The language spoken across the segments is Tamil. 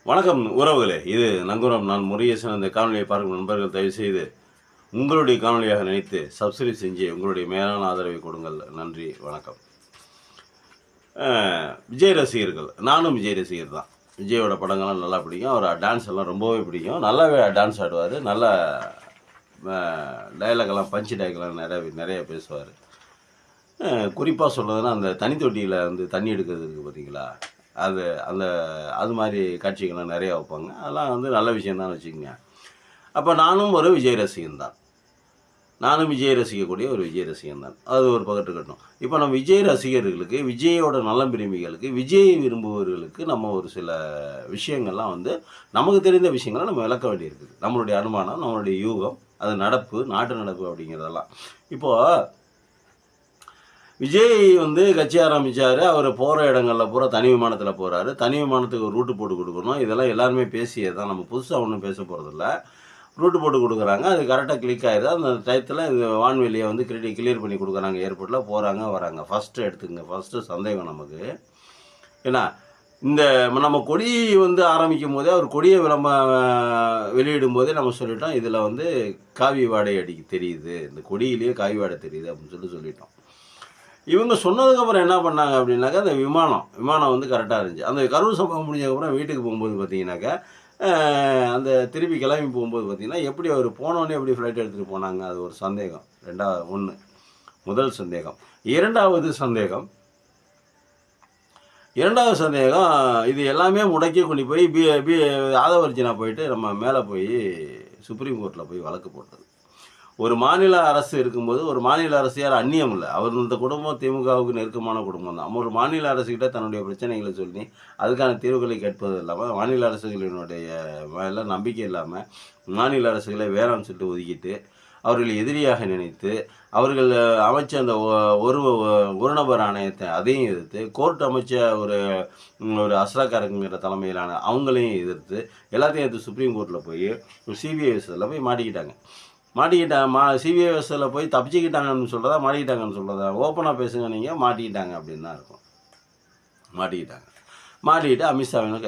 வணக்கம் உறவுகளே, இது நங்கூரம். நான் முருகேசன். இந்த காணொலியை பார்க்கும் நண்பர்கள் தயவுசெய்து உங்களுடைய காணொலியாக நினைத்து சப்ஸ்கிரைப் செஞ்சு உங்களுடைய மேலான ஆதரவை கொடுங்கள். நன்றி, வணக்கம். விஜய் ரசிகர்கள், நானும் விஜய் ரசிகர் தான். விஜயோட படங்கள்லாம் நல்லா பிடிக்கும். அவர் டான்ஸ் எல்லாம் ரொம்பவே பிடிக்கும். நல்லாவே டான்ஸ் ஆடுவார். நல்ல டைலாக்லாம், பஞ்சு டைலாக்லாம் நிறைய பேசுவார். குறிப்பாக சொல்கிறதுனா, அந்த தனி தொட்டியில் வந்து தண்ணி எடுக்கிறது இருக்குது பார்த்தீங்களா, அது மாதிரி காட்சிகள்லாம் நிறையா வைப்பாங்க. அதெல்லாம் வந்து நல்ல விஷயந்தான் வச்சுக்கோங்க. அப்போ நானும் ஒரு விஜய் ரசிகன் தான். நானும் விஜய் ரசிக்கக்கூடிய ஒரு விஜய் ரசிகன் தான். அது ஒரு பக்கத்து கட்டும். இப்போ நம்ம விஜய் ரசிகர்களுக்கு, விஜயோட நலம் விரும்பிகளுக்கு, விஜய் விரும்புபவர்களுக்கு நம்ம ஒரு சில விஷயங்கள்லாம் வந்து நமக்கு தெரிந்த விஷயங்களை நம்ம விளக்க வேண்டியிருக்குது. நம்மளுடைய அனுமானம், நம்மளுடைய யூகம், அது நடப்பு, நாட்டு நடப்பு அப்படிங்கிறதெல்லாம். இப்போது விஜய் வந்து கட்சி ஆரம்பித்தார். அவர் போகிற இடங்களில் பூரா தனி விமானத்தில் போகிறாரு. தனி விமானத்துக்கு ஒரு ரூட்டு போட்டு கொடுக்கணும். இதெல்லாம் எல்லாருமே பேசியது தான். நம்ம புதுசாக ஒன்றும் பேச போகிறதில்ல. ரூட்டு போட்டு கொடுக்குறாங்க. அது கரெக்டாக கிளிக் ஆகிடுது. அந்த டயத்தில் இது வான்வெளியை வந்து கிளியர் பண்ணி கொடுக்குறாங்க. ஏர்போர்ட்டில் போகிறாங்க, வராங்க. ஃபஸ்ட்டு எடுத்துக்கங்க. ஃபஸ்ட்டு சந்தேகம் நமக்கு. ஏன்னா இந்த நம்ம கொடி வந்து ஆரம்பிக்கும் போதே, அவர் கொடியை வெளியிடும் போதே நம்ம சொல்லிட்டோம், இதில் வந்து காவி வாடை தெரியுது, இந்த கொடியிலேயே காவி வாடை தெரியுது அப்படின்னு சொல்லிட்டோம். இவங்க சொன்னதுக்கப்புறம் என்ன பண்ணாங்க அப்படின்னாக்கா, அந்த விமானம் வந்து கரெக்டாக இருந்துச்சு. அந்த கரூர் சம்பவம் முடிஞ்சதுக்கப்புறம் வீட்டுக்கு போகும்போது பார்த்தீங்கன்னாக்கா, அந்த திருப்பி கிளம்பி போகும்போது பார்த்தீங்கன்னா, எப்படி அவர் போனோடனே எப்படி ஃப்ளைட் எடுத்துகிட்டு போனாங்க, அது ஒரு சந்தேகம். முதல் சந்தேகம். இரண்டாவது சந்தேகம், இது எல்லாமே முடக்கி கொண்டு போய் ஆதவர்ஜினா போயிட்டு நம்ம மேலே போய் சுப்ரீம் கோர்ட்டில் போய் வழக்கு போட்டது. ஒரு மாநில அரசு இருக்கும்போது, ஒரு மாநில அரசு யார் அந்நியம் இல்லை. அவர் இந்த குடும்பம் திமுகவுக்கு நெருக்கமான குடும்பம் தான். ஒரு மாநில அரசுக்கிட்ட தன்னுடைய பிரச்சனைகளை சொல்லி அதுக்கான தீர்வுகளை கேட்பது இல்லாமல், மாநில அரசுகளினுடைய மேலே நம்பிக்கை இல்லாமல், மாநில அரசுகளை வேளாண் சொல்லிட்டு ஒதுக்கிட்டு, அவர்களை எதிரியாக நினைத்து, அவர்கள் அமைச்ச அந்த ஒரு நபர் ஆணையத்தை அதையும் எதிர்த்து, கோர்ட் அமைச்ச ஒரு அஸ்ராக்காரங்கிற தலைமையிலான அவங்களையும் எதிர்த்து, எல்லாத்தையும் எடுத்து சுப்ரீம் கோர்ட்டில் போய் சிபிஐஎஸ்ல போய் மாட்டிக்கிட்டாங்க. சிபிஐஎஸ்ல போய் தப்பிச்சுக்கிட்டாங்கன்னு சொல்கிறதா, மாட்டிக்கிட்டாங்கன்னு சொல்கிறதா? ஓப்பனாக பேசுங்க. நீங்கள் மாட்டிக்கிட்டாங்க அப்படின்னு தான் இருக்கும். மாட்டிக்கிட்டு அமித்ஷாவின்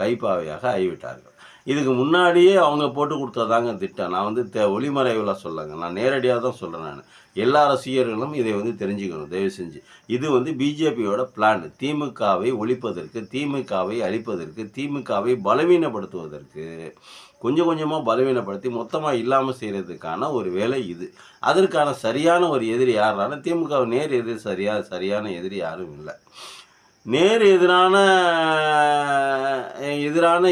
கைப்பாவையாக ஆகிவிட்டார்கள். இதுக்கு முன்னாடியே அவங்க போட்டு கொடுத்ததாங்க திட்டம். நான் வந்து ஒளிமறைவில் சொல்லங்க, நான் நேரடியாக தான் சொல்கிறேன். நான் எல்லா ரசிகர்களும் இதை வந்து தெரிஞ்சுக்கணும், தயவு செஞ்சு. இது வந்து பிஜேபியோட பிளான். திமுகவை ஒழிப்பதற்கு, திமுகவை அழிப்பதற்கு, திமுகவை பலவீனப்படுத்துவதற்கு, கொஞ்சம் கொஞ்சமாக பலவீனப்படுத்தி மொத்தமாக இல்லாமல் செய்கிறதுக்கான ஒரு வேலை இது. அதற்கான சரியான ஒரு எதிரி யாருன்னா, திமுக நேர் எதிரி சரியான எதிரி யாரும் இல்லை. நேர் எதிரான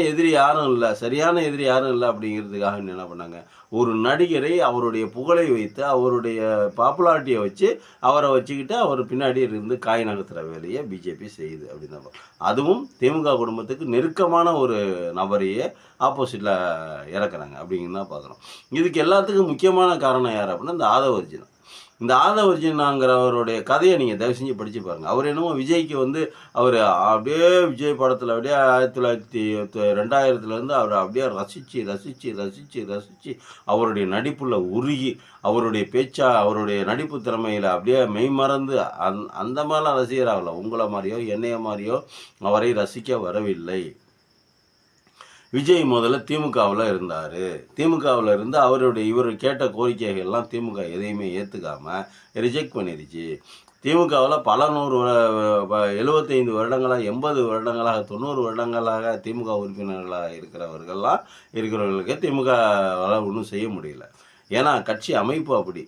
எதிரி யாரும் இல்லை, சரியான எதிரி யாரும் இல்லை. அப்படிங்கிறதுக்காக என்ன பண்ணாங்க, ஒரு நடிகரை அவருடைய புகழை வைத்து, அவருடைய பாப்புலாரிட்டியை வச்சு, அவரை வச்சுக்கிட்டு அவர் பின்னாடி இருந்து காய் நகர்த்துகிற வேலையை பிஜேபி செய்யுது அப்படின்னு. அதுவும் திமுக குடும்பத்துக்கு நெருக்கமான ஒரு நபரையே ஆப்போசிட்டில் இறக்குறாங்க அப்படிங்கிறது தான் பார்க்குறோம். இதுக்கு எல்லாத்துக்கும் முக்கியமான காரணம் யார் அப்படின்னா, இந்த ஆதவர்ஜினா. இந்த ஆதவர்ஜினாங்கிறவருடைய கதையை நீங்கள் தயவு செஞ்சு படித்து பாருங்கள். அவர் என்னமோ விஜய்க்கு வந்து அவர் அப்படியே விஜய் படத்தில் அப்படியே 2000 அவர் அப்படியே ரசித்து அவருடைய நடிப்பில் உருகி, அவருடைய பேச்சா, அவருடைய நடிப்பு திறமையில் அப்படியே மெய்மறந்து அந்த மாதிரிலாம் ரசிகராகல. உங்களை மாதிரியோ என்னைய மாதிரியோ அவரை ரசிக்க வரவில்லை. விஜய் முதல்ல திமுகவில் இருந்தார். திமுகவில் இருந்து இவர் கேட்ட கோரிக்கைகள்லாம் திமுக எதையுமே ஏற்றுக்காமல் ரிஜெக்ட் பண்ணிடுச்சு. திமுகவில் பல 75 வருடங்களாக, 80 வருடங்களாக, 90 வருடங்களாக திமுக உறுப்பினர்களாக இருக்கிறவர்களுக்கு திமுகவால் ஒன்றும் செய்ய முடியல. ஏன்னா கட்சி அமைப்பு அப்படி.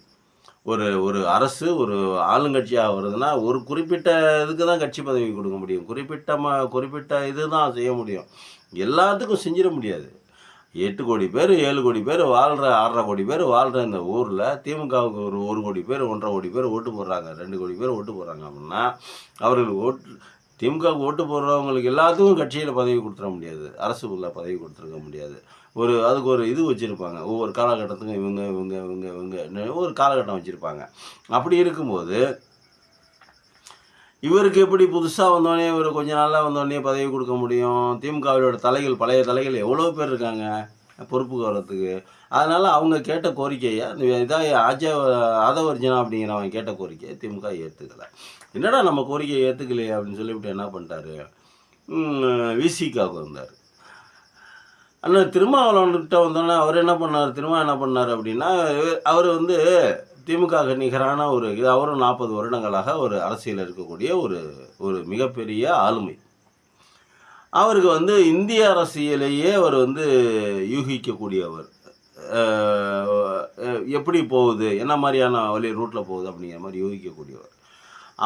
ஒரு அரசு ஒரு ஆளுங்கட்சியாக வருதுன்னா, ஒரு குறிப்பிட்ட இதுக்கு தான் கட்சி பதவி கொடுக்க முடியும். குறிப்பிட்ட இது தான் செய்ய முடியும். எல்லாத்துக்கும் செஞ்சிட முடியாது. 8 கோடி பேர், 7 கோடி பேர் வாழ்கிற, 6.5 கோடி பேர் வாழ்கிற இந்த ஊரில் திமுகவுக்கு ஒரு 1 கோடி பேர், 1.5 கோடி பேர் ஓட்டு போடுறாங்க, 2 கோடி பேர் ஓட்டு போடுறாங்க அப்படின்னா, அவர்களுக்கு திமுகவுக்கு ஓட்டு போடுறவங்களுக்கு எல்லாத்துக்கும் கட்சியில் பதவி கொடுத்துட முடியாது, அரசுக்குள்ள பதவி கொடுத்துருக்க முடியாது. அதுக்கு ஒரு இது வச்சுருப்பாங்க. ஒவ்வொரு காலகட்டத்துக்கும் இவங்க ஒரு காலகட்டம் வச்சுருப்பாங்க. அப்படி இருக்கும்போது இவருக்கு எப்படி புதுசாக வந்தோடனே, கொஞ்ச நாளாக வந்தோடனே பதவி கொடுக்க முடியும்? திமுகவோட பழைய தலைகள் எவ்வளோ பேர் இருக்காங்க பொறுப்புக்கு வர்றதுக்கு. அதனால் அவங்க கேட்ட கோரிக்கையை, ஆதவர்ஜினா அப்படிங்கிறவங்க கேட்ட கோரிக்கையை திமுக ஏற்றுக்கலை. என்னடா நம்ம கோரிக்கையை ஏற்றுக்கலையே அப்படின்னு சொல்லிவிட்டு என்ன பண்ணிட்டாரு, விசிகாவுக்கு வந்தார். அண்ணன் திருமாவளவன்கிட்ட வந்தோன்னே அவர் என்ன பண்ணார், திரும்ப என்ன பண்ணார் அப்படின்னா, அவர் வந்து திமுகவுக்கு நிகரான ஒரு இது, அவரும் 40 வருடங்களாக ஒரு அரசியலில் இருக்கக்கூடிய ஒரு ஒரு மிகப்பெரிய ஆளுமை. அவருக்கு வந்து இந்திய அரசியலையே அவர் வந்து யூகிக்கக்கூடியவர். அ எப்படி போகுது, என்ன மாதிரியான ரூட்ல போகுது அப்படிங்கிற மாரி யூகிக்கக்கூடியவர்.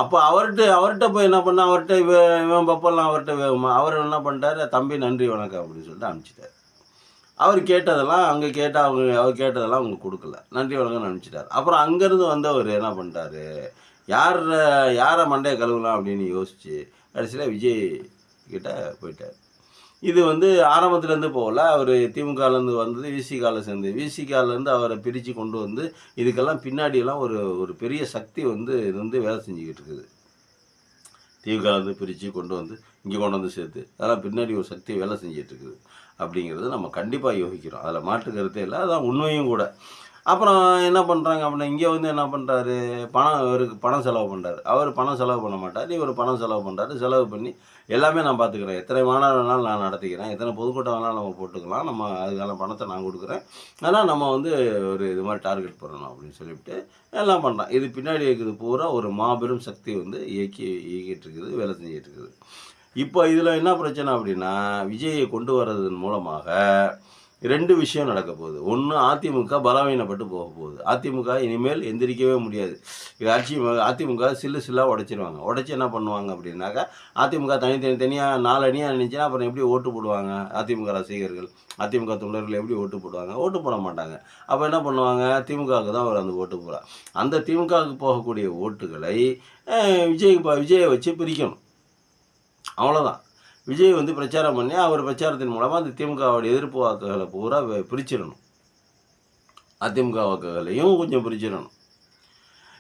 அப்போ அவர்ட்ட போய் என்ன பண்ணா, அவர்ட்ட இவன் பப்பெல்லாம் அவர்ட்ட வேகுமா, அவர் என்ன பண்ணிட்டாரு, "தம்பி நன்றி வணக்கம்" அப்படின்னு சொல்லிட்டு அனுப்பிச்சுட்டாரு. அவர் கேட்டதெல்லாம் அங்கே கேட்டால் அவர் கேட்டதெல்லாம் அவங்களுக்கு கொடுக்கல. நன்றி வணக்கம்னு அனுப்பிச்சிட்டாரு. அப்புறம் அங்கேருந்து வந்தவர் என்ன பண்ணிட்டாரு, யாரை மண்டைய கழுவலாம் அப்படின்னு யோசிச்சு கடைசியில் விஜய் கிட்ட போயிட்டார். இது வந்து ஆரம்பத்துலேருந்து போகல. அவர் திமுகலேருந்து வந்தது விசிகாவில் சேர்ந்து, விசிகாலேருந்து அவரை பிரித்து கொண்டு வந்து இதுக்கெல்லாம் பின்னாடியெல்லாம் ஒரு ஒரு பெரிய சக்தி வந்து இது வந்து வேலை செஞ்சுக்கிட்டு இருக்குது. திமுகலேருந்து பிரித்து கொண்டு வந்து இங்கே கொண்டு வந்து சேர்த்து அதெல்லாம் பின்னாடி ஒரு சக்தி வேலை செஞ்சுட்டு இருக்குது அப்படிங்கிறது நம்ம கண்டிப்பாக யோசிக்கிறோம். அதில் மாற்று கருத்தே இல்லை, அதான் உண்மையும் கூட. அப்புறம் என்ன பண்ணுறாங்க அப்படின்னா, இங்கே வந்து என்ன பண்ணுறாரு, இவருக்கு பணம் செலவு பண்ணுறாரு. அவர் பணம் செலவு பண்ண மாட்டார், இவர் பணம் செலவு பண்ணுறாரு. செலவு பண்ணி எல்லாமே நான் பார்த்துக்கிறேன், எத்தனை மாநாடு வேணாலும் நான் நடத்திக்கிறேன், எத்தனை பொதுக்கூட்டம் வேணாலும் நம்ம போட்டுக்கலாம், நம்ம அதுக்கான பணத்தை நான் கொடுக்குறேன், ஆனால் நம்ம வந்து ஒரு இது மாதிரி டார்கெட் பண்ணணும் அப்படின்னு சொல்லிவிட்டு எல்லாம் பண்ணுறான். இது பின்னாடி இருக்குது பூரா ஒரு மாபெரும் சக்தி வந்து இயக்கிட்டு இருக்குது, வேலை செஞ்சிட்டு இருக்குது. இப்போ இதில் என்ன பிரச்சனை அப்படின்னா, விஜயை கொண்டு வர்றதன் மூலமாக 2 விஷயம் நடக்க போகுது. ஒன்று, அதிமுக பலவீனப்பட்டு போக போகுது. அதிமுக இனிமேல் எந்திரிக்கவே முடியாது. அதிமுக சில்லாக உடைச்சிருவாங்க. உடைச்சி என்ன பண்ணுவாங்க அப்படின்னாக்கா, அதிமுக தனியாக 4 அணியாக இருந்துச்சுன்னா அப்புறம் எப்படி ஓட்டு போடுவாங்க அதிமுக ரசிகர்கள், அதிமுக தொண்டர்கள் எப்படி ஓட்டு போடுவாங்க? ஓட்டு போட மாட்டாங்க. அப்போ என்ன பண்ணுவாங்க, திமுகவுக்கு தான் அவர் அந்த ஓட்டு போகிறார். அந்த திமுகவுக்கு போகக்கூடிய ஓட்டுகளை விஜயை வச்சு பிரிக்கணும். அவ்வளோதான். விஜய் வந்து பிரச்சாரம் பண்ணி அவர் பிரச்சாரத்தின் மூலமாக அந்த திமுகவோட எதிர்ப்பு வாக்குகளை பூரா பிரிச்சிடணும். அதிமுக வாக்குகளையும் கொஞ்சம் பிரிச்சிடணும்.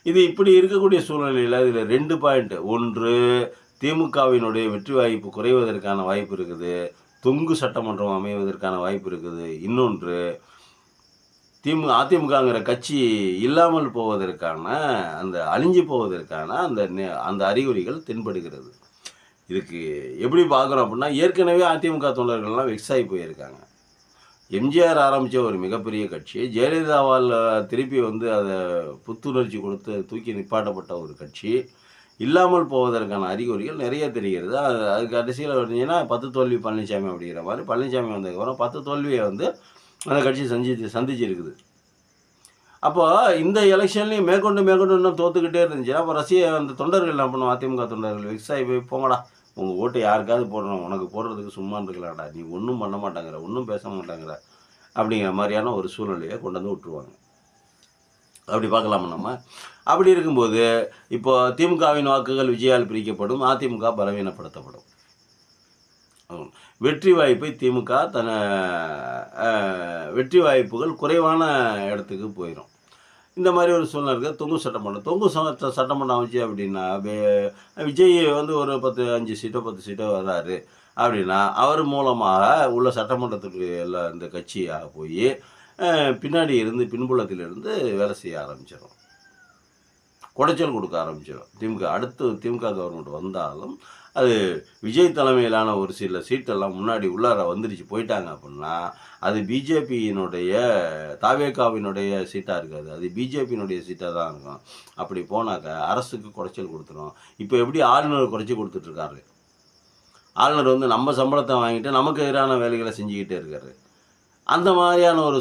இது இப்படி இருக்கக்கூடிய சூழ்நிலையில் இதில் 2 பாயிண்ட். ஒன்று, திமுகவினுடைய வெற்றி வாய்ப்பு குறைவதற்கான வாய்ப்பு இருக்குது, தொங்கு சட்டமன்றம் அமைவதற்கான வாய்ப்பு இருக்குது. இன்னொன்று, அதிமுகங்கிற கட்சி இல்லாமல் போவதற்கான அந்த அழிஞ்சு போவதற்கான அந்த அறிகுறிகள் தென்படுகிறது. இதுக்கு எப்படி பார்க்குறோம் அப்படின்னா, ஏற்கனவே அதிமுக தொண்டர்கள்லாம் வெக்ஸ் ஆகி போயிருக்காங்க. எம்ஜிஆர் ஆரம்பித்த ஒரு மிகப்பெரிய கட்சி, ஜெயலலிதாவால் திருப்பி வந்து அதை புத்துணர்ச்சி கொடுத்து தூக்கி நிப்பாட்டப்பட்ட ஒரு கட்சி இல்லாமல் போவதற்கான அறிகுறிகள் நிறைய தெரிகிறது. அது கடைசியில் பார்த்தீங்கன்னா 10 தோல்வி பழனிசாமி அப்படிங்கிற மாதிரி, பழனிசாமி வந்ததுக்கப்புறம் 10 தோல்வியை வந்து அந்த கட்சி சந்திச்சிருக்குது. அப்போ இந்த எலெக்ஷன்லேயும் மேற்கொண்டு இன்னும் தோற்றுக்கிட்டே இருந்துச்சுன்னா அப்போ அந்த தொண்டர்கள் என்ன பண்ணுவோம், அதிமுக தொண்டர்கள் வெக்ஸ் ஆகி போய், போங்கடா உங்கள் ஓட்டை யாருக்காவது போடணும், உனக்கு போடுறதுக்கு சும்மா இருக்கலாம்டா, நீ ஒன்றும் பண்ண மாட்டாங்கிற, ஒன்றும் பேச மாட்டாங்கிற அப்படிங்கிற மாதிரியான ஒரு சூழ்நிலையை கொண்டு வந்து விட்டுருவாங்க. அப்படி பார்க்கலாமா நம்ம? அப்படி இருக்கும்போது இப்போ திமுகவின் வாக்குகள் விஜயால் பிரிக்கப்படும், அதிமுக பலவீனப்படுத்தப்படும். வெற்றி வாய்ப்பை திமுக வெற்றி வாய்ப்புகள் குறைவான இடத்துக்கு போயிடும். இந்த மாதிரி ஒரு சூழ்நிலை இருக்குது. தொங்கு சட்டமன்றம் அமைச்சு அப்படின்னா விஜய் வந்து ஒரு 5 சீட்டோ 10 சீட்டோ வர்றாரு அப்படின்னா அவர் மூலமாக உள்ள சட்டமன்றத்துக்கு எல்லாம் இந்த கட்சியாக போய் பின்னாடி இருந்து பின்புலத்திலிருந்து வேலை செய்ய ஆரம்பிச்சிடும், குடைச்சல் கொடுக்க ஆரம்பிச்சிடும். அடுத்து திமுக கவர்மெண்ட் வந்தாலும் அது விஜய் தலைமையிலான ஒரு சில சீட்டெல்லாம் முன்னாடி உள்ளார வந்துடுச்சு போயிட்டாங்க அப்படின்னா அது பிஜேபியினுடைய தாவேகாவினுடைய சீட்டாக இருக்காது, அது பிஜேபியினுடைய சீட்டாக தான் இருக்கும். அப்படி போனாக்க அரசுக்கு குடைச்சல் கொடுத்துரும். இப்போ எப்படி ஆளுநர் குறைச்சி கொடுத்துட்ருக்காரு, ஆளுநர் வந்து நம்ம சம்பளத்தை வாங்கிட்டு நமக்கு எதிரான வேலைகளை செஞ்சுக்கிட்டே இருக்காரு. அந்த மாதிரியான ஒரு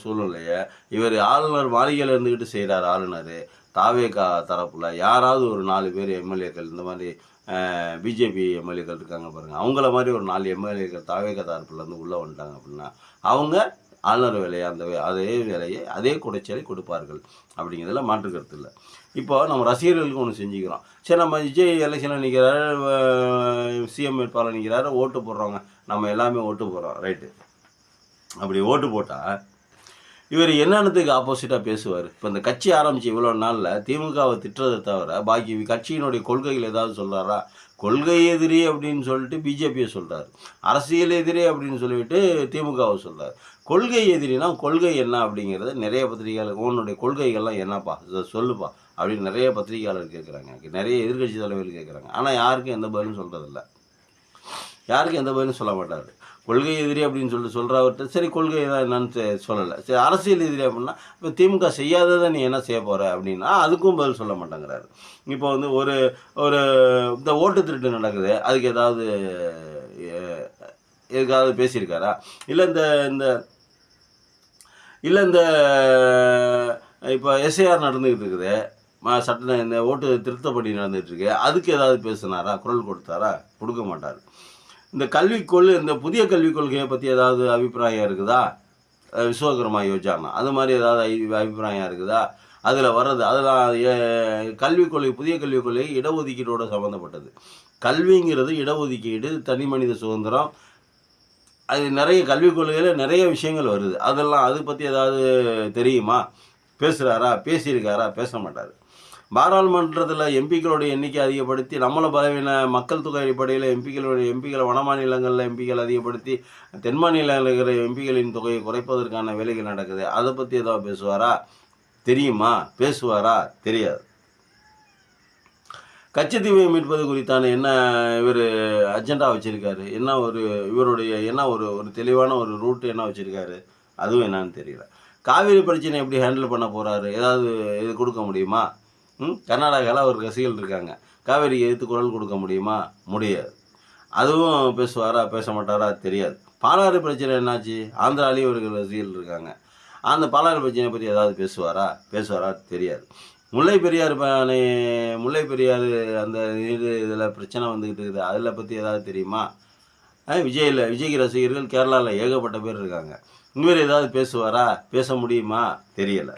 சூழ்நிலையை இவர் ஆளுநர் மாளிகையில் இருந்துக்கிட்டு செய்கிறார். ஆளுநர் தாவேகா தரப்பில் யாராவது ஒரு 4 பேர் எம்எல்ஏக்கள், இந்த மாதிரி பிஜேபி எம்எல்ஏக்கள் இருக்காங்க பாருங்கள், அவங்கள மாதிரி ஒரு 4 எம்எல்ஏக்கள் தாவேகா தரப்புலேருந்து உள்ளே வந்துட்டாங்க அப்படின்னா அவங்க ஆளுநர் வேலையை அதே வேலையை அதே குடைச்சலை கொடுப்பார்கள் அப்படிங்கிறதுல மாற்று கருத்து இல்லை. இப்போ நம்ம ரசிகர்களுக்கு ஒன்று செஞ்சுக்கிறோம். சரி, நம்ம விஜய் எலெக்ஷனில் நிற்கிறாரு, சிஎம் வேட்பாளர் நிற்கிறாரு, ஓட்டு போடுறவங்க நம்ம எல்லாமே ஓட்டு போடுறோம், ரைட்டு. அப்படி ஓட்டு போட்டால் இவர் என்னென்னத்துக்கு ஆப்போசிட்டாக பேசுவார்? இப்போ இந்த கட்சி ஆரம்பித்து இவ்வளோ நாளில் திமுகவை திட்டுறதை தவிர பாக்கி கட்சியினுடைய கொள்கைகள் ஏதாவது சொல்கிறாரா? கொள்கை எதிரி அப்படின்னு சொல்லிட்டு பிஜேபியை சொல்கிறார், அரசியல் எதிரி அப்படின்னு சொல்லிவிட்டு திமுகவை சொல்கிறார். கொள்கை எதிரினா கொள்கை என்ன அப்படிங்கிறத நிறைய பத்திரிகையாளர், உன்னுடைய கொள்கைகள்லாம் என்னப்பா இதை சொல்லுப்பா அப்படின்னு நிறைய பத்திரிகையாளர் கேட்குறாங்க, நிறைய எதிர்கட்சி தலைவர்கள் கேட்குறாங்க. ஆனால் யாருக்கும் எந்த பதிலும் சொல்கிறதில்ல. யாருக்கும் எந்த பதிலும் சொல்ல மாட்டார். கொள்கை எதிரி அப்படின்னு சொல்லிட்டு சொல்கிறவர்கிட்ட சரி கொள்கை தான் என்னன்னு சொல்லலை. சரி அரசியல் எதிரி அப்படின்னா இப்போ திமுக செய்யாததை நீ என்ன செய்ய போகிற அப்படின்னா அதுக்கும் பதில் சொல்ல மாட்டேங்கிறாரு. இப்போ வந்து ஒரு ஒரு இந்த ஓட்டு திருட்டு நடக்குது, அதுக்கு ஏதாவது எதுக்காவது பேசியிருக்காரா? இல்லை இந்த இந்த இல்லை இந்த இப்போ எஸ்ஐஆர் நடந்துக்கிட்டு இருக்குது, சட்ட இந்த ஓட்டு திருத்தப்படி நடந்துகிட்ருக்கு, அதுக்கு ஏதாவது பேசினாரா? குரல் கொடுத்தாரா? கொடுக்க மாட்டார். இந்த இந்த புதிய கல்விக் கொள்கையை பற்றி ஏதாவது அபிப்பிராயம் இருக்குதா? விஸ்வகர்மா யோஜனா அது மாதிரி ஏதாவது அபிப்பிராயம் இருக்குதா? அதில் வர்றது அதெல்லாம் கல்விக் கொள்கை புதிய கல்விக் கொள்கை இடஒதுக்கீடோடு சம்மந்தப்பட்டது. கல்விங்கிறது இடஒதுக்கீடு, தனி மனித சுதந்திரம், அது நிறைய கல்விக் கொள்கையில் நிறைய விஷயங்கள் வருது. அதெல்லாம் அதை பற்றி ஏதாவது தெரியுமா? பேசுகிறாரா? பேசியிருக்காரா? பேச மாட்டார். பாராளுமன்றத்தில் எம்பிக்களுடைய எண்ணிக்கை அதிகப்படுத்தி நம்மளை பலவீன மக்கள் தொகை அடிப்படையில் எம்பிக்களை வட மாநிலங்களில் எம்பிக்கள் அதிகப்படுத்தி தென் மாநிலங்களில் இருக்கிற எம்பிக்களின் தொகையை குறைப்பதற்கான வேலைகள் நடக்குது. அதை பற்றி ஏதாவது பேசுவாரா? தெரியுமா? பேசுவாரா? தெரியாது. கச்சத்தீவை மீட்பது குறித்தான என்ன இவர் அஜெண்டா வச்சுருக்காரு, இவருடைய என்ன ஒரு தெளிவான ஒரு ரூட் என்ன வச்சுருக்காரு, அதுவும் என்னன்னு தெரியல. காவிரி பிரச்சனை எப்படி ஹேண்டில் பண்ண போகிறாரு, ஏதாவது இது கொடுக்க முடியுமா? கர்நாடகாவில் ஒரு ரசிகர்கள் இருக்காங்க, காவிரிக்கு எதிர்த்து குரல் கொடுக்க முடியுமா? முடியாது. அதுவும் பேசுவாரா? பேச மாட்டாரா? தெரியாது. பாலாறு பிரச்சனை என்னாச்சு? ஆந்திராலேயும் ஒரு ரசிகர்கள் இருக்காங்க, அந்த பாலாறு பிரச்சனை பற்றி ஏதாவது பேசுவாரா? தெரியாது. முல்லை பெரியார் அந்த இதில் பிரச்சனை வந்துக்கிட்டு இருக்குது, அதில் பற்றி ஏதாவது தெரியுமா? விஜய்க்கு ரசிகர்கள் கேரளாவில் ஏகப்பட்ட பேர் இருக்காங்க. இவர் ஏதாவது பேசுவாரா? பேச முடியுமா? தெரியலை.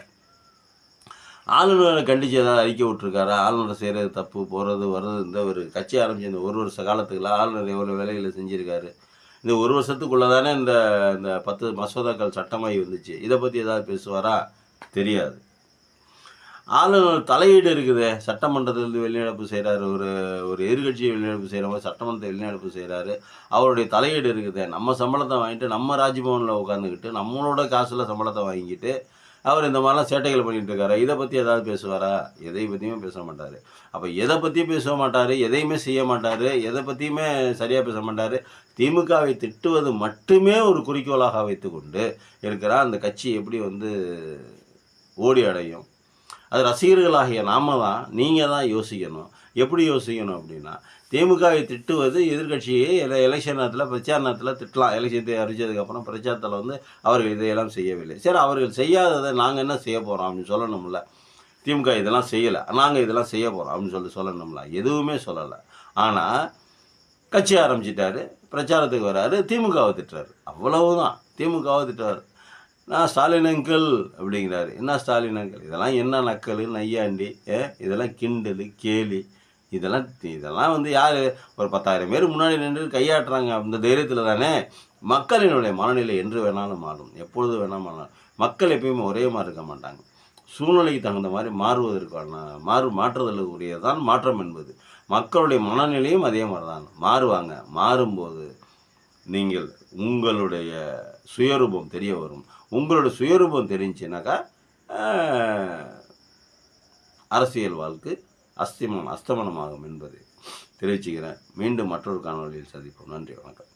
ஆளுநரை கண்டித்து ஏதாவது அறிக்கை விட்டுருக்காரா? ஆளுநர் செய்கிறது தப்பு, போகிறது வர்றது, இந்த ஒரு கட்சி ஆரம்பிச்சு இந்த ஒரு வருஷ காலத்துக்குலாம் ஆளுநர் எவ்வளோ வேலைகளை செஞ்சுருக்காரு. இந்த ஒரு வருஷத்துக்குள்ளே தானே இந்த 10 மசோதாக்கள் சட்டமாகி வந்துச்சு. இதை பற்றி ஏதாவது பேசுவாரா? தெரியாது. ஆளுநர் தலையீடு இருக்குது, சட்டமன்றத்திலிருந்து வெளிநடப்பு செய்கிறாரு, ஒரு எதிர்கட்சியை வெளிநடப்பு செய்கிற மாதிரி சட்டமன்றத்தை வெளிநடப்பு செய்கிறாரு, அவருடைய தலையீடு இருக்குது. நம்ம சம்பளத்தை வாங்கிட்டு நம்ம ராஜ்பவனில் உட்காந்துக்கிட்டு நம்மளோட காசில் சம்பளத்தை வாங்கிக்கிட்டு அவர் இந்த மாதிரிலாம் சேட்டைகள் பண்ணிகிட்டு இருக்காரு. இதை பற்றி ஏதாவது பேசுவாரா? எதை பற்றியுமே பேச மாட்டார். அப்போ எதை பற்றியும் பேச மாட்டார், எதையுமே செய்ய மாட்டார், எதை பற்றியுமே சரியாக பேச மாட்டார். திமுகவை திட்டுவது மட்டுமே ஒரு குறிக்கோளாக வைத்து கொண்டு இருக்கிற அந்த கட்சி எப்படி ஓடி அடையும்? அது ரசிகர்களாகிய நீங்கள் தான் யோசிக்கணும். எப்படி யோசிக்கணும் அப்படின்னா, திமுகவை திட்டுவது எதிர்கட்சியை எலெக்ஷன் நேரத்தில் பிரச்சார நேரத்தில் திட்டலாம். எலெக்ஷன் அறிவிச்சதுக்கப்புறம் பிரச்சாரத்தில் அவர்கள் இதையெல்லாம் செய்யவில்லை. சரி, அவர்கள் செய்யாததை நாங்கள் என்ன செய்ய போகிறோம் அப்படின்னு சொல்லணும்ல. திமுக இதெல்லாம் செய்யலை, நாங்கள் இதெல்லாம் செய்ய போகிறோம் அப்படின்னு சொல்லணும்ல. எதுவுமே சொல்லலை. ஆனால் கட்சி ஆரம்பிச்சிட்டாரு, பிரச்சாரத்துக்கு வர்றாரு, திமுகவை திட்டுறாரு. அவ்வளவுதான். திமுகவை திட்டுறாரு. நான் ஸ்டாலின் அங்கிள் அப்படிங்கிறாரு. என்ன ஸ்டாலின் அங்கிள்? இதெல்லாம் என்ன நக்கல், நையாண்டி, இதெல்லாம் கிண்டல், கேலி, இதெல்லாம் யார் ஒரு 10,000 பேர் முன்னாடி நின்று கையாட்டுறாங்க. அந்த தைரியத்தில் தானே. மக்களினுடைய மனநிலை என்று வேணாலும் மாறும், எப்பொழுது வேணாலும் மாறலாம். மக்கள் எப்பயுமே ஒரே மாதிரி இருக்க மாட்டாங்க. சூழ்நிலைக்கு தகுந்த மாதிரி மாற்றுதலுக்குரியதான் மாற்றம் என்பது. மக்களுடைய மனநிலையும் அதே மாதிரி தான் மாறுவாங்க. மாறும்போது நீங்கள் உங்களுடைய சுயரூபம் தெரிய வரும். உங்களோட சுயரூபம் தெரிஞ்சுனாக்கா அரசியல் வாழ்க்கை அஸ்தமனமாகும் என்பதை தெரிவிச்சுக்கிறேன். மீண்டும் மற்றொரு காணொலியில் சந்திப்போம். நன்றி, வணக்கம்.